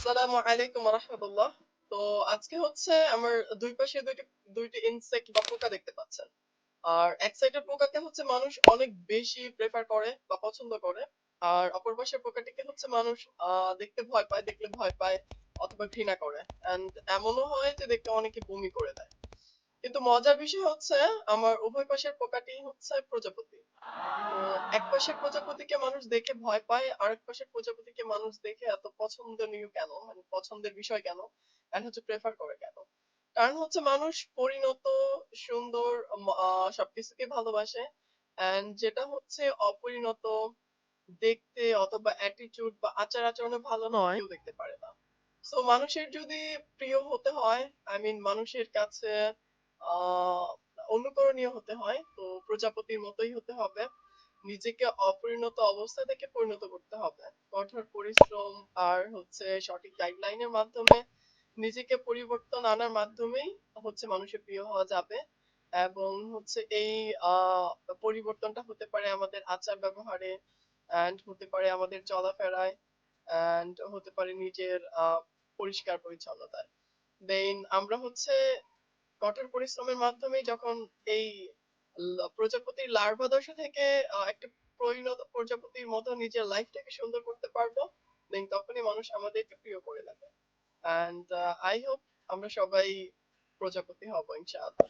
আসসালামু আলাইকুম রাহমাতুল্লাহ। তো আজকে হচ্ছে আমার দুই পাশে দুইটি ইনসেক্ট বা পোকা দেখতে পাচ্ছেন। আর এক সাইডের পোকাকে হচ্ছে মানুষ অনেক বেশি প্রেফার করে বা পছন্দ করে। আর অপর পাশের পোকাটিকে হচ্ছে মানুষ দেখতে ভয় পায়, দেখলে ভয় পায় অথবা ঘৃণা করে। অ্যান্ড এমনও হয় যে দেখতে অনেকে বমি করে দেয়। কিন্তু মজার বিষয় হচ্ছে আমার উভয় পাশের পোকাটি হচ্ছে প্রজাপতি। তো এক পাশের প্রজাপতিকে মানুষ দেখে ভয় পায়, আরেক পাশের প্রজাপতিকে মানুষ দেখে এত পছন্দনীয় কেন? মানে পছন্দের বিষয় কেন? এন্ড হচ্ছে প্রেফার করে কেন? কারণ হচ্ছে মানুষ পরিণত, সুন্দর সবকিছুকে ভালোবাসে। এন্ড যেটা হচ্ছে অপরিণত, দেখতে অথবা অ্যাটিটিউড বা আচার-আচরণে ভালো নয়, কেউ দেখতে পারে না। সো মানুষের যদি প্রিয় হতে হয়, মানুষের কাছে আহ অনুকরণীয় হতে হয়, তো প্রজাপতির মতোই হতে হবে। নিজেকে অপরিণত অবস্থা থেকে পরিণত করতে হবে। কঠোর পরিশ্রম আর হচ্ছে সঠিক গাইডলাইনের মাধ্যমে নিজেকে পরিবর্তন আনার মাধ্যমেই হচ্ছে মানুষের প্রিয় হওয়া যাবে। এবং হচ্ছে এই আহ পরিবর্তনটা হতে পারে আমাদের আচার ব্যবহারে, অ্যান্ড হতে পারে আমাদের চলাফেরায়, অ্যান্ড হতে পারে নিজের পরিষ্কার পরিচ্ছন্নতায়। দেন আমরা হচ্ছে কঠোর পরিশ্রমের মাধ্যমে যখন এই প্রজাপতির লার্ভা দশা থেকে একটা পরিণত প্রজাপতির মতো নিজের লাইফটাকে সুন্দর করতে পারবো, দেন তখনই মানুষ আমাদেরকে প্রিয় করে নেবে। অ্যান্ড আই হোপ আমরা সবাই প্রজাপতি হব ইনশাআল্লাহ।